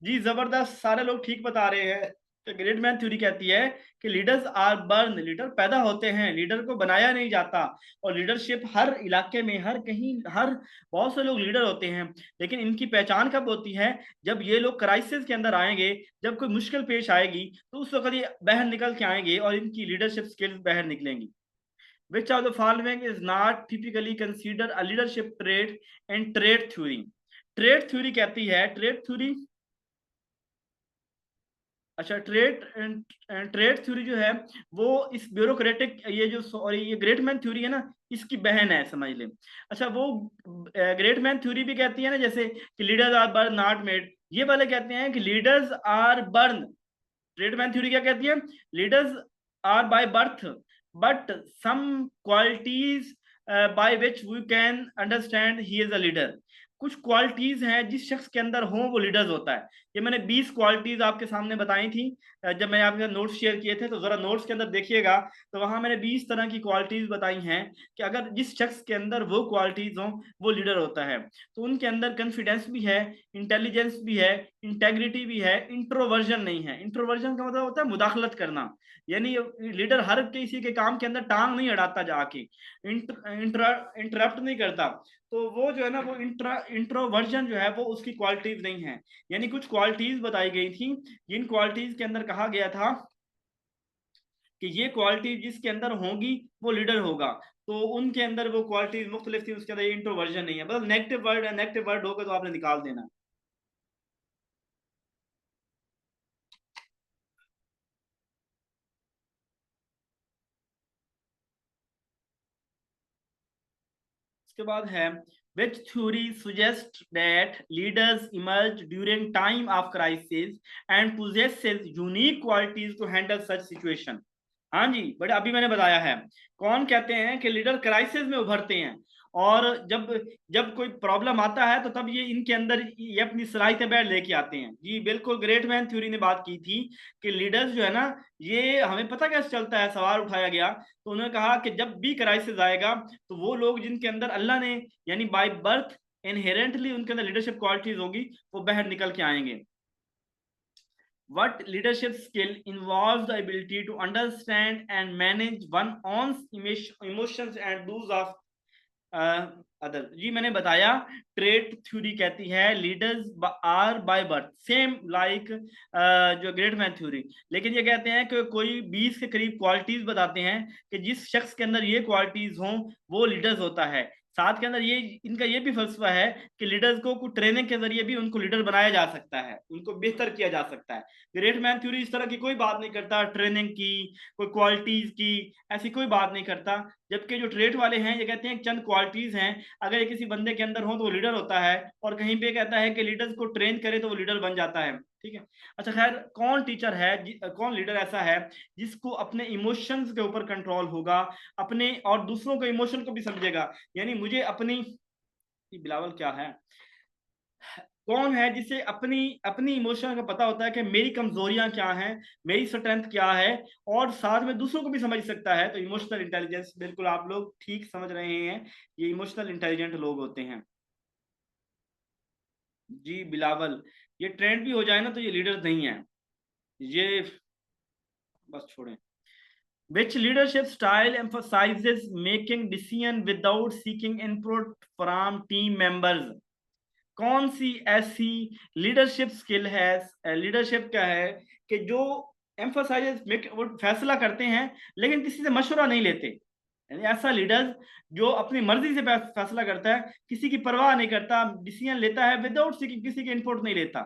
जी जबरदस्त, सारे लोग ठीक बता रहे हैं। तो ग्रेट मैन थ्योरी कहती है कि लीडर्स आर बर्न, लीडर पैदा होते हैं, लीडर को बनाया नहीं जाता। और लीडरशिप हर इलाके में, हर कहीं, हर बहुत से लोग लीडर होते हैं, लेकिन इनकी पहचान कब होती है? जब ये लोग क्राइसिस के अंदर आएंगे, जब कोई मुश्किल पेश आएगी, तो उस वक्त ये बाहर निकल के आएंगे और इनकी लीडरशिप स्किल्स बाहर निकलेंगी। Which of the following is not typically considered a leadership trait in trait theory? Trade theory कहती है, ट्रेड थ्योरी, अच्छा ट्रेड, ट्रेड थ्योरी जो है वो इस ब्यूरोक्रेटिक, ये जो सॉरी ये ग्रेट मैन थ्योरी है ना, इसकी बहन है, समझ ले। अच्छा वो ग्रेट मैन थ्योरी भी कहती है ना जैसे कि leaders are born not made, ये वाले कहते हैं कि leaders are born. Great man theory क्या कहती है? Leaders are by birth, but some qualities by which we can understand he is a leader. कुछ क्वालिटीज हैं जिस शख्स के अंदर हो वो लीडर्स होता है। ये मैंने 20 क्वालिटीज आपके सामने बताई थी जब मैंने आपके नोट्स शेयर किए थे, तो जरा नोट्स के अंदर देखिएगा, तो वहां मैंने 20 तरह की क्वालिटीज बताई हैं कि अगर जिस शख्स के अंदर वो क्वालिटीज हो वो लीडर होता है। तो उनके अंदर कॉन्फिडेंस भी है, इंटेलिजेंस भी है, इंटेग्रिटी भी है, इंट्रोवर्जन नहीं है। इंट्रोवर्जन का मतलब होता है मुदाखलत करना, यानी लीडर हर किसी के काम के अंदर टांग नहीं अड़ाता जाके, इंटरप्ट नहीं करता। तो वो जो है ना वो इंट्रोवर्जन जो है वो उसकी क्वालिटीज नहीं है। यानी कुछ क्वालिटीज बताई गई थी, जिन क्वालिटीज के अंदर कहा गया था कि ये क्वालिटी जिसके अंदर होगी वो लीडर होगा, तो उनके अंदर वो क्वालिटीज मुख्तलिफ थी, उसके अंदर इंट्रोवर्जन नहीं है। मतलब नेगेटिव वर्ड है, नेगेटिव वर्ड होगा तो आपने निकाल देना। उसके बाद है which theory suggests that leaders emerge during time of crisis and possesses unique qualities to handle such situation? हाँ जी, बड़े अभी मैंने बताया है। कौन कहते हैं कि लीडर क्राइसिस में उभरते हैं, और जब जब कोई प्रॉब्लम आता है तो तब ये इनके अंदर ये अपनी सलाहियतें बैठ लेके आते हैं। जी बिल्कुल, ग्रेट मैन थ्योरी ने बात की थी कि लीडर्स जो है ना, ये हमें पता कैसे चलता है, सवाल उठाया गया तो उन्होंने कहा कि जब भी क्राइसिस आएगा तो वो लोग जिनके अंदर अल्लाह ने यानी बाय बर्थ इनहेरेंटली उनके अंदर लीडरशिप क्वालिटीज होगी वो बाहर निकल के आएंगे। What leadership skill involves the ability to understand and manage one's own emotions and those of other? जी मैंने बताया, ट्रेट थ्योरी कहती है leaders are by birth same like जो ग्रेट मैन थ्योरी, लेकिन ये कहते हैं कि कोई 20 के करीब क्वालिटीज बताते हैं कि जिस शख्स के अंदर ये क्वालिटीज हों वो लीडर्स होता है। साथ के अंदर ये इनका ये भी फलसफा है कि लीडर्स को कुछ ट्रेनिंग के जरिए भी उनको लीडर बनाया जा सकता है, उनको बेहतर किया जा सकता है। ग्रेट मैन थ्योरी इस तरह की कोई बात नहीं करता, ट्रेनिंग की, कोई क्वालिटीज की, ऐसी कोई बात नहीं करता। जबकि जो ट्रेट वाले हैं ये कहते हैं चंद क्वालिटीज हैं, अगर ये किसी बंदे के अंदर हो तो वो लीडर होता है, और कहीं पे कहता है कि लीडर्स को ट्रेन करे तो वो लीडर बन जाता है। ठीक है। अच्छा खैर, कौन टीचर है, कौन लीडर ऐसा है जिसको अपने इमोशंस के ऊपर कंट्रोल होगा, अपने और दूसरों के इमोशन को भी समझेगा? यानी मुझे अपनी, बिलावल क्या है, कौन है जिसे अपनी अपनी इमोशन का पता होता है कि मेरी कमजोरियां क्या हैं, मेरी स्ट्रेंथ क्या है, और साथ में दूसरों को भी समझ सकता है। तो इमोशनल इंटेलिजेंस, बिल्कुल आप लोग ठीक समझ रहे हैं, ये इमोशनल इंटेलिजेंट लोग होते हैं। जी बिलावल, ये ट्रेंड भी हो जाए ना तो ये लीडर नहीं है, ये बस छोड़ें। Which leadership style emphasizes making decision without seeking input from team members? कौन सी ऐसी लीडरशिप स्किल है, लीडरशिप क्या है कि जो एम्फोसाइजेस वो फैसला करते हैं लेकिन किसी से मशवरा नहीं लेते। यानी ऐसा लीडर जो अपनी मर्जी से फैसला करता है, किसी की परवाह नहीं करता, डिसीजन लेता है विदाउट सीकिंग, किसी के इनपुट नहीं लेता।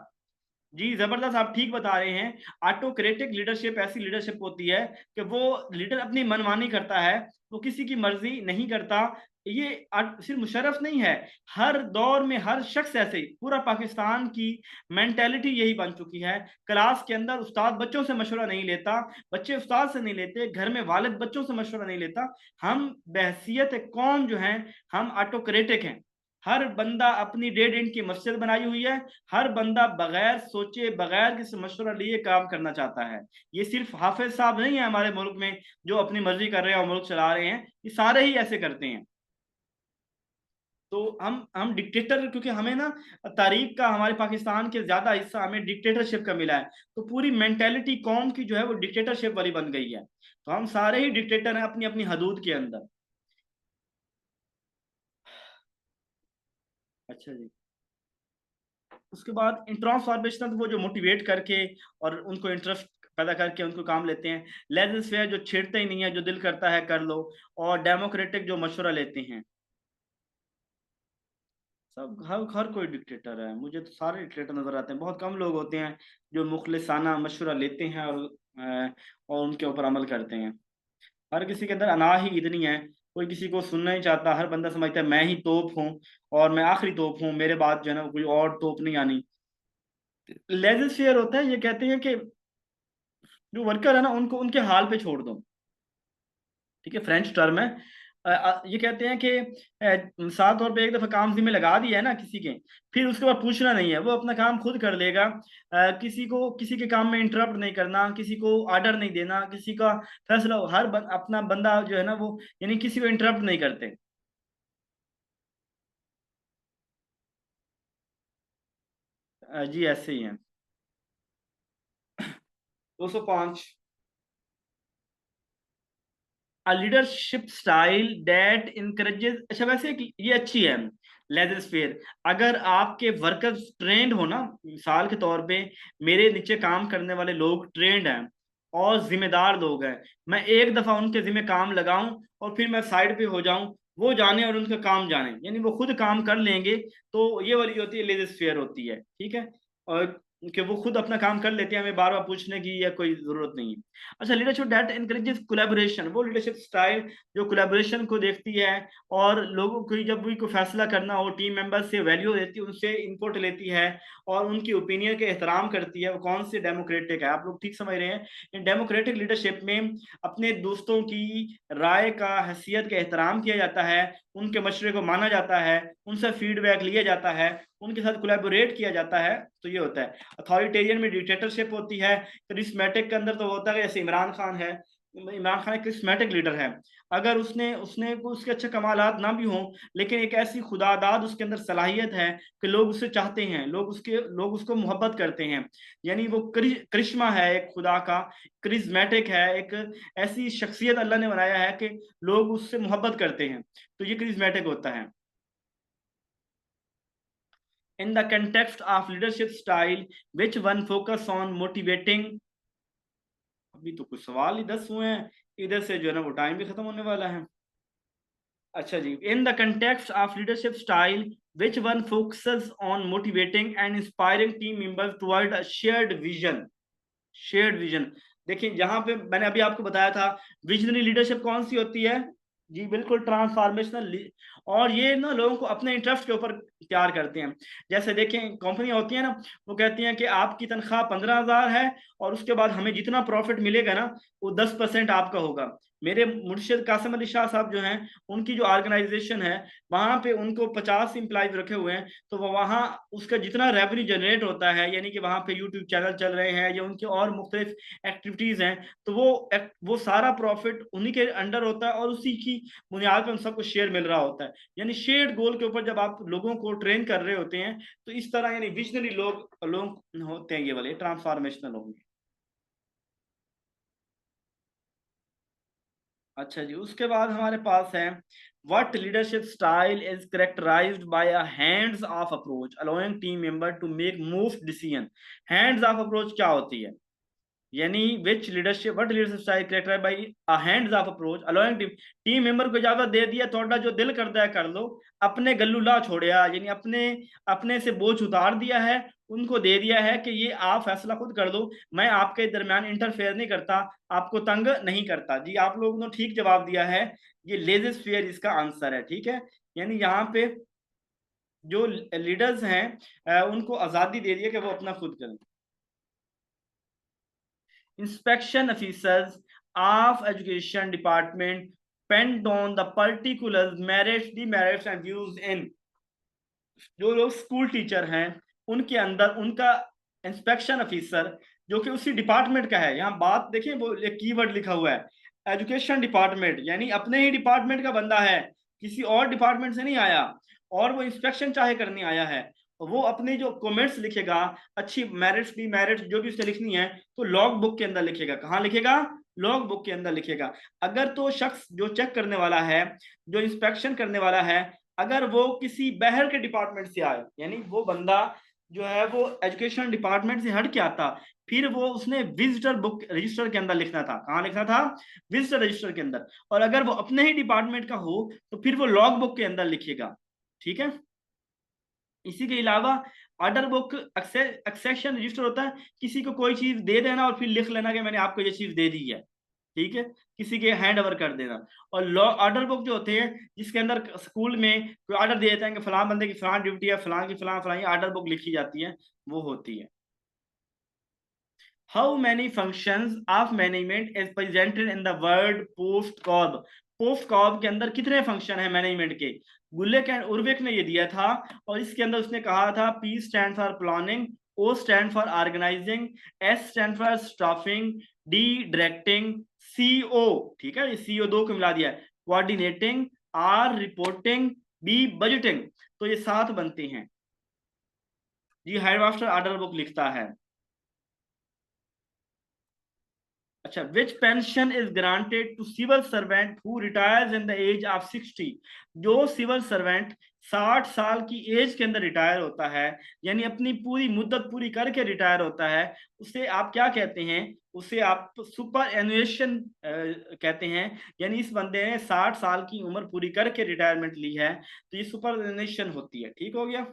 जी जबरदस्त, आप ठीक बता रहे हैं। ऑटोक्रेटिक लीडरशिप ऐसी लीडरशिप होती है कि वो लीडर अपनी मनमानी करता है, वो किसी की मर्जी नहीं करता। ये सिर्फ मुशर्रफ नहीं है, हर दौर में हर शख्स ऐसे ही, पूरा पाकिस्तान की मेंटेलिटी यही बन चुकी है। क्लास के अंदर उस्ताद बच्चों से मशवरा नहीं लेता, बच्चे उस्ताद से नहीं लेते, घर में वालिद बच्चों से मशवरा नहीं लेता। हम बहसियत कौम जो है, हम ऑटोक्रेटिक हैं। हर बंदा अपनी डेढ़ इंच की मस्जिद बनाई हुई है, हर बंदा बगैर सोचे बगैर किसी मशवरा लिए काम करना चाहता है। ये सिर्फ हाफिज साहब नहीं है हमारे मुल्क में जो अपनी मर्जी कर रहे हैं और मुल्क चला रहे हैं, ये सारे ही ऐसे करते हैं। तो हम डिक्टेटर, क्योंकि हमें ना तारीख का, हमारे पाकिस्तान के ज्यादा हिस्सा हमें डिक्टेटरशिप का मिला है, तो पूरी मेंटेलिटी कौम की जो है वो डिक्टेटरशिप वाली बन गई है। तो हम सारे ही डिक्टेटर हैं अपनी अपनी हदूद के अंदर। अच्छा जी। उसके बाद ट्रांसफॉर्मेशनल, वो जो मोटिवेट करके और उनको इंटरेस्ट पैदा करके उनको काम लेते हैं। लेजिस फेयर, जो छेड़ते ही नहीं है, जो दिल करता है कर लो। और डेमोक्रेटिक, जो मशवरा लेते हैं। सब हर हर कोई डिक्टेटर है, मुझे तो सारे डिक्टेटर नजर आते हैं। बहुत कम लोग होते हैं जो मुखलिसाना मशवरा लेते हैं और उनके ऊपर अमल करते हैं। हर किसी के अंदर अना ही इतनी है, कोई किसी को सुनना ही चाहता, हर बंदा समझता है मैं ही तोप हूँ और मैं आखिरी तोप हूँ, मेरे बाद जो है ना कोई और तोप नहीं आनी। लेजिस फेयर होता है, ये कहते हैं कि जो वर्कर है ना उनको उनके हाल पे छोड़ दो। ठीक है, फ्रेंच टर्म है। ये कहते हैं कि मिसाल तौर पे एक दफा काम जिम्मे लगा दिया है ना किसी के, फिर उसके बाद पूछना नहीं है, वो अपना काम खुद कर लेगा। किसी को किसी के काम में इंटरप्ट नहीं करना, किसी को ऑर्डर नहीं देना, किसी का फैसला अपना बंदा जो है ना वो, यानी किसी को इंटरप्ट नहीं करते। जी ऐसे ही है। 205। A leadership style that encourages, अच्छा वैसे ये अच्छी है, लेजर फेयर। अगर आपके वर्कर्स ट्रेंड हो ना, मिसाल के तौर पे मेरे नीचे काम करने वाले लोग ट्रेंड हैं और जिम्मेदार लोग हैं, मैं एक दफा उनके जिम्मे काम लगाऊं और फिर मैं साइड पे हो जाऊं, वो जाने और उनका काम जाने, यानी वो खुद काम कर लेंगे, तो ये वाली होती है लेजर फेयर होती है। ठीक है, और कि वो खुद अपना काम कर लेते हैं, हमें बार बार पूछने की या कोई जरूरत नहीं है। अच्छा, लीडरशिप दैट इनकरेजेस कोलैबोरेशन, वो लीडरशिप स्टाइल जो कोलैबोरेशन को देखती है और लोगों को जब भी कोई फैसला करना हो, टीम मेंबर्स से वैल्यू लेती है, उनसे इनपुट लेती है और उनकी ओपिनियन के एहतराम करती है, वो कौन सी डेमोक्रेटिक है। आप लोग ठीक समझ रहे हैं, इन डेमोक्रेटिक लीडरशिप में अपने दोस्तों की राय का, हैसियत का एहतराम किया जाता है, उनके मशवरे को माना जाता है, उनसे फीडबैक लिया जाता है, उनके साथ कोलैबोरेट किया जाता है। तो ये होता है। अथॉरिटेरियन में डिक्टेटरशिप होती है। क्रिस्मेटिक के अंदर तो होता है, जैसे इमरान खान है, इमरान खान एक क्रिस्मेटिक लीडर है। अगर उसने उसने उसके अच्छे कमालात ना भी हों, लेकिन एक ऐसी खुदादाद उसके अंदर सलाहियत है कि लोग उससे चाहते हैं, लोग उसको मोहब्बत करते हैं। यानी वो करिश्मा है एक खुदा का, क्रिस्मेटिक है, एक ऐसी शख्सियत अल्लाह ने बनाया है कि लोग उससे मोहब्बत करते हैं, तो ये क्रिस्मेटिक होता है। In the context of leadership style, which one focus on motivating, अभी तो कुछ सवाल ही 10 हुए हैं, इधर से जो है ना वो टाइम भी खत्म होने वाला है। अच्छा जी, in the context of leadership style which one focuses on motivating and inspiring team members toward a shared vision. Shared vision, देखिए जहां पे मैंने अभी आपको बताया था, विजनरी लीडरशिप कौन सी होती है। जी बिल्कुल, ट्रांसफॉर्मेशनल। और ये ना लोगों को अपने इंटरेस्ट के ऊपर तैयार करते हैं। जैसे देखें, कंपनी होती है ना, वो कहती हैं कि आपकी तनख्वाह 15,000 है और उसके बाद हमें जितना प्रॉफिट मिलेगा ना वो 10% आपका होगा। मेरे मुर्शिद कासिम अली शाह साहब जो हैं, उनकी जो ऑर्गेनाइजेशन है, वहां पे उनको 50 एम्प्लॉयज रखे हुए हैं। तो वो वहाँ उसका जितना रेवेन्यू जनरेट होता है, यानी कि वहाँ पे यूट्यूब चैनल चल रहे हैं या उनके और मुख्तलिफ एक्टिविटीज हैं, तो वो सारा प्रॉफिट उन्हीं के अंडर होता है और उसी की बुनियाद पर उन सबको शेयर मिल रहा होता है। यानी शेयर्ड गोल के ऊपर जब आप लोगों को ट्रेन कर रहे होते हैं, तो इस तरह यानी विजनरी लोग लोग होते हैं, ये वाले ट्रांसफॉर्मेशनल होंगे। अच्छा जी, उसके बाद हमारे पास है what leadership style is characterised by a hands off approach allowing team member to make most decision. Hands off approach क्या होती है? यानी which leadership what leadership style characterised by a hands off approach allowing team. Team member को इजाजत दे दिया, थोड़ा जो दिल करता है कर लो, अपने गल्लू ला छोड़िया, यानी अपने अपने से बोझ उतार दिया है, उनको दे दिया है कि ये आप फैसला खुद कर लो, मैं आपके दरमियान इंटरफेयर नहीं करता, आपको तंग नहीं करता। जी आप लोगों ने ठीक जवाब दिया है, ये लेजिस फेयर इसका आंसर है। ठीक है, यानी यहाँ पे जो लीडर्स हैं उनको आज़ादी दे दी है कि वो अपना खुद करें। Inspection officers of education department depend on the particulars, merits, demerits and views in। जो लोग स्कूल टीचर हैं, उनके अंदर उनका इंस्पेक्शन ऑफिसर जो कि उसी डिपार्टमेंट का है, यहाँ बात देखिए वो एक कीवर्ड लिखा हुआ है, एजुकेशन डिपार्टमेंट, यानी अपने ही डिपार्टमेंट का बंदा है, किसी और डिपार्टमेंट से नहीं आया, और वो इंस्पेक्शन चाहे करने आया है। वो अपनी जो कमेंट्स लिखेगा, अच्छी मेरिट्स डी मेरिट्स जो भी उसे लिखनी है, तो लॉग बुक के अंदर लिखेगा। कहाँ लिखेगा? लॉग बुक के अंदर लिखेगा। अगर तो शख्स जो चेक करने वाला है, जो इंस्पेक्शन करने वाला है, अगर वो किसी बाहर के डिपार्टमेंट से आए, यानी वो बंदा जो है वो एजुकेशन डिपार्टमेंट से हट के आता, फिर वो उसने विजिटर बुक रजिस्टर के अंदर लिखना था। कहाँ लिखना था? विजिटर रजिस्टर के अंदर। और अगर वो अपने ही डिपार्टमेंट का हो, तो फिर वो लॉग बुक के अंदर लिखेगा। ठीक है, इसी के अलावा ऑर्डर बुक एक्सेशन रजिस्टर होता है, किसी को कोई चीज दे देना और फिर लिख लेना कि मैंने आपको ये चीज दे दी है। ठीक है, किसी के हैंड ओवर कर देना। और लॉ ऑर्डर बुक जो होते हैं, जिसके अंदर स्कूल में कोई ऑर्डर दे देता है कि फलां बंदे की फलां ड्यूटी है, फलां की फलां फलां, ऑर्डर बुक लिखी जाती है, वो होती है। How many functions of management is presented in the word POSDCORB. POSDCORB के अंदर कितने फंक्शन है मैनेजमेंट के? गुल्लेक एंड उर्विक ने ये दिया था, और इसके अंदर उसने कहा था P stand for planning, O stand for organizing, S stand for staffing, D directing, CO, ठीक है, ये सीओ दो को मिला दिया है, coordinating, R reporting, B budgeting. तो ये 7 बनते हैं। जी हेडमास्टर ऑर्डर बुक लिखता है। अच्छा, which pension is granted to civil servant who retires in the age of 60। जो सिविल सर्वेंट 60 साल की एज के अंदर रिटायर होता है, यानी अपनी पूरी मुद्दत पूरी करके रिटायर होता है, उसे आप क्या कहते हैं? उसे आप सुपर एनुएशन कहते हैं। यानी इस बंदे ने 60 साल की उम्र पूरी करके रिटायरमेंट ली है, तो ये सुपर एनुएशन होती है। ठीक हो गया।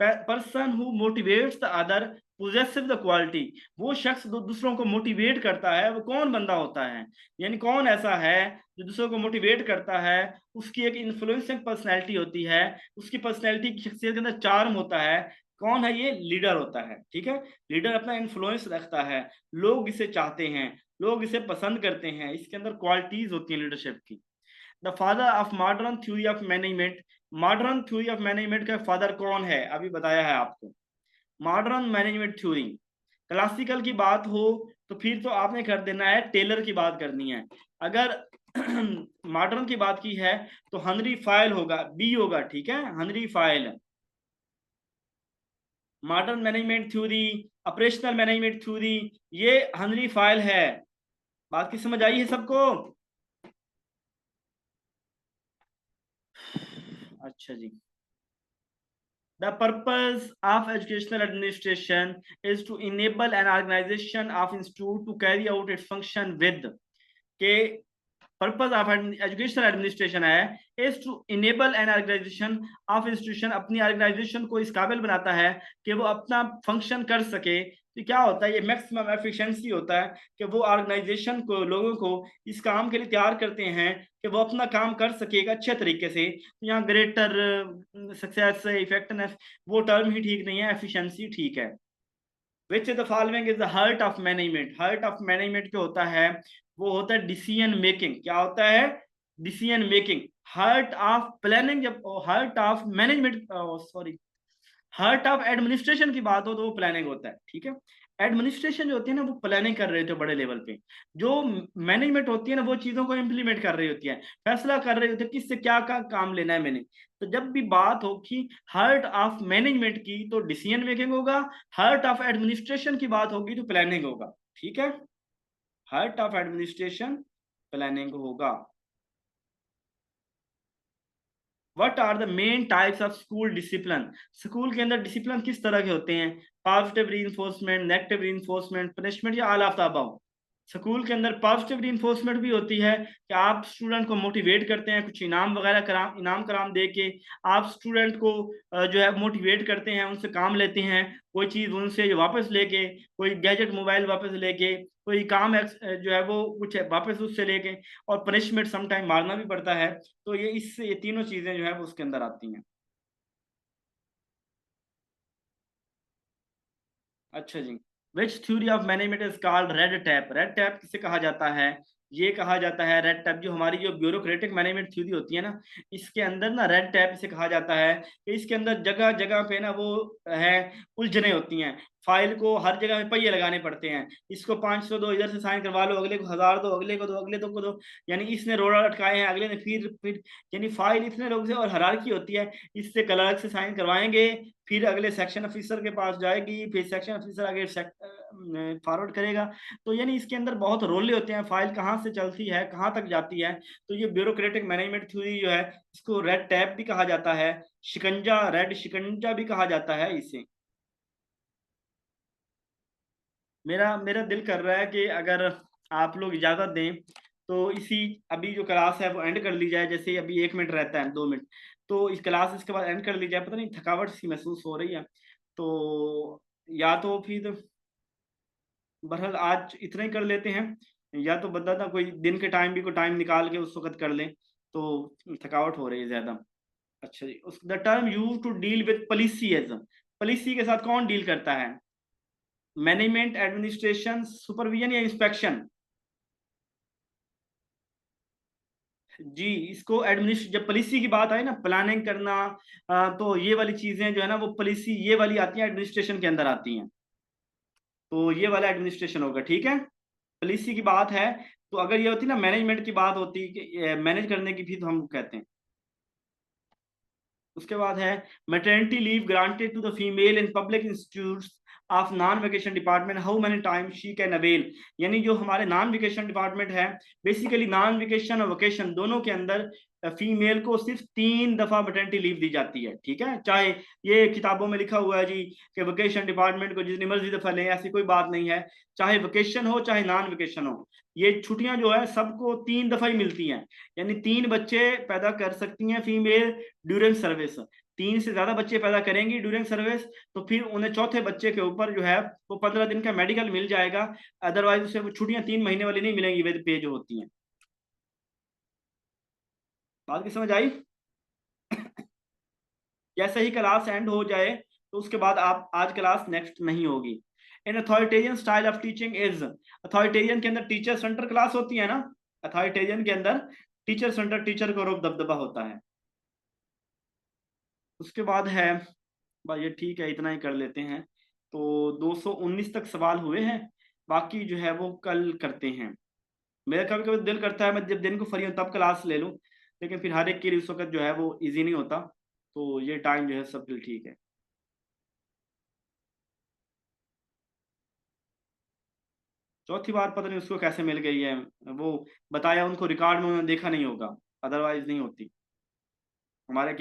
Person who motivates the other possessive the quality. वो शख्स जो दूसरों को मोटिवेट करता है, वो कौन बंदा होता है? यानी कौन ऐसा है जो दूसरों को मोटिवेट करता है? उसकी एक इन्फ्लुएंसिंग पर्सनैलिटी होती है, उसकी पर्सनैलिटी की शख्सियत के अंदर चार्म होता है। कौन है ये? लीडर होता है। ठीक है, लीडर अपना इन्फ्लुएंस रखता है, लोग इसे चाहते हैं, लोग इसे पसंद करते हैं, इसके अंदर क्वालिटीज होती हैं लीडरशिप की। The father of modern theory of management. Modern theory of management का फादर कौन है? अभी बताया है आपको। मॉडर्न मैनेजमेंट थ्योरी, क्लासिकल की बात हो तो फिर तो आपने कर देना है, टेलर की बात करनी है। अगर मॉडर्न की बात की है तो हनरी फाइल होगा, बी होगा। ठीक है, Henry file. Modern management theory, operational management theory, ये हनरी फाइल है। बात की समझ आई है सबको? अच्छा जी। The purpose of educational administration is to enable an organization of institute to carry out its function with के पर्पज ऑफ एजुकेशनल एडमिनिस्ट्रेशन है is to enable an organization of institution, अपनी ऑर्गेनाइजेशन को इस काबिल बनाता है कि वो अपना फंक्शन कर सके। तो क्या होता है? ये मैक्सिमम एफिशिएंसी होता है कि वो ऑर्गेनाइजेशन को, लोगों को इस काम के लिए तैयार करते हैं कि वो अपना काम कर सके एक अच्छे तरीके से। तो यहाँ ग्रेटर सक्सेस, इफेक्टिवनेस, वो टर्म ही ठीक नहीं है, एफिशिएंसी ठीक है। Which the following is the heart of management. Heart of management जो होता है वो होता है डिसीजन मेकिंग। क्या होता है? Decision making. Heart of planning जब, heart of management, sorry, heart of administration की बात हो तो वो प्लानिंग होता है, ठीक है। एडमिनिस्ट्रेशन जो होती है ना वो प्लानिंग कर रहे होते हैं बड़े लेवल पे। जो मैनेजमेंट होती है ना वो चीजों को इम्प्लीमेंट कर रही होती है, फैसला कर रही होती है किससे क्या काम लेना है मैंने। तो जब भी बात हो कि हार्ट ऑफ मैनेजमेंट की तो डिसीजन मेकिंग होगा, हार्ट ऑफ एडमिनिस्ट्रेशन की बात होगी तो प्लानिंग होगा, ठीक है। हार्ट ऑफ एडमिनिस्ट्रेशन प्लानिंग होगा। What are the main types of school discipline. School के अंदर डिसिप्लिन किस तरह के होते हैं? Positive reinforcement, negative reinforcement, punishment, या all of the above. School के अंदर पॉजिटिव रीइंफोर्समेंट भी होती है कि आप स्टूडेंट को मोटिवेट करते हैं, कुछ इनाम वगैरह कराम, इनाम कराम दे के आप स्टूडेंट को जो है मोटिवेट करते हैं, उनसे काम लेते हैं, कोई चीज़ उनसे वापस लेके, कोई गैजेट मोबाइल वापस लेके, कोई काम जो है वो कुछ वापस उससे लेके, और पनिशमेंट समटाइम मारना भी पड़ता है। तो ये तीनों चीजें जो है वो उसके अंदर आती हैं। अच्छा जी। Which theory of management is called red tape. Red tape किसे कहा जाता है? ये कहा जाता है रेड टैप, जो हमारी जो ब्यूरोक्रेटिक मैनेजमेंट थ्योरी होती है ना, इसके अंदर ना रेड टैप इसे कहा जाता है कि इसके अंदर जगह जगह पे ना वो है उलझने होती हैं। फाइल को हर जगह में पहिए लगाने पड़ते हैं, इसको 500 दो, इधर से साइन करवा लो, अगले को 1000 दो, अगले को दो, अगले को दो, यानी इसने रोड़ा अटकाए हैं, अगले ने फिर यानी फाइल इतने लोग से, और हायरार्की होती है, इससे क्लर्क से साइन करवाएंगे, फिर अगले सेक्शन ऑफिसर के पास जाएगी, फिर सेक्शन ऑफिसर आगे फॉरवर्ड करेगा। तो यानी इसके अंदर बहुत रोले होते हैं, फाइल कहाँ से चलती है कहाँ तक जाती है। तो ये ब्यूरोक्रेटिक मैनेजमेंट थ्योरी जो है इसको रेड टैप भी कहा जाता है, शिकंजा, रेड शिकंजा भी कहा जाता है इसे। मेरा मेरा दिल कर रहा है कि अगर आप लोग इजाजत दें तो इसी, अभी जो क्लास है वो एंड कर ली जाए, जैसे अभी 1 मिनट रहता है, 2 मिनट, तो इस क्लास इसके बाद एंड कर ली जाए। पता नहीं थकावट सी महसूस हो रही है, तो या तो फिर बहरहाल आज इतना ही कर लेते हैं, या तो बंदा ना कोई दिन के टाइम भी कोई टाइम निकाल के उस वक्त कर ले, तो थकावट हो रही है ज्यादा। अच्छा जी। उस the term use to deal with policies. Policy के साथ कौन डील करता है? मैनेजमेंट, एडमिनिस्ट्रेशन, सुपरविजन, या इंस्पेक्शन? जी, इसको एडमिनिस्ट, जब पॉलिसी की बात आए ना, प्लानिंग करना, तो ये वाली चीजें जो है ना वो पॉलिसी ये वाली आती हैं, एडमिनिस्ट्रेशन के अंदर आती हैं। तो ये वाला एडमिनिस्ट्रेशन होगा, ठीक है। पॉलिसी की बात है, तो अगर ये होती ना मैनेजमेंट की बात होती कि मैनेज करने की, भी तो हम कहते हैं। उसके बाद है maternity leave granted to the female in public institutes of non vacation department, how many time she can avail. यानी जो हमारे नॉन वेकेशन डिपार्टमेंट है, बेसिकली नॉन वेकेशन और वेकेशन दोनों के अंदर फीमेल को सिर्फ 3 दफा मैटरनिटी लीव दी जाती है, ठीक है। चाहे ये किताबों में लिखा हुआ है जी कि वेकेशन डिपार्टमेंट को जितनी मर्जी दफा लें, ऐसी कोई बात नहीं है। चाहे वेकेशन हो चाहे नॉन वेकेशन हो, ये छुट्टियां जो है सबको 3 दफा ही मिलती हैं। यानी 3 बच्चे पैदा कर सकती हैं फीमेल ड्यूरिंग सर्विस। 3 से ज्यादा बच्चे पैदा करेंगी ड्यूरिंग सर्विस तो फिर उन्हें चौथे बच्चे के ऊपर जो है वो 15 दिन का मेडिकल मिल जाएगा। अदरवाइज उसे वो छुट्टियां 3 महीने वाली नहीं मिलेंगी, विद पे जो होती हैं। बात की समझ आई? जैसे ही क्लास एंड हो जाए तो उसके बाद आप, आज क्लास नेक्स्ट नहीं होगी। In authoritarian style of teaching is. Authoritarian के अंदर टीचर सेंटर क्लास होती है ना, अथॉरिटेरियन के अंदर टीचर सेंटर, टीचर को रोब दबदबा होता है। उसके बाद है, बस ये ठीक है, इतना ही कर लेते हैं। तो 219 तक सवाल हुए हैं, बाकी जो है वो कल करते हैं। मेरा कभी कभी दिल करता है मैं जब दिन को फ्री हूँ तब क्लास ले लूँ, लेकिन फिर हर एक के लिए उस वक्त जो है वो इजी नहीं होता, तो ये टाइम जो है सब ठीक है। चौथी बार पता नहीं उसको कैसे मिल गई है, वो बताया उनको रिकॉर्ड में उन्होंने देखा नहीं होगा, अदरवाइज नहीं होती। हमारे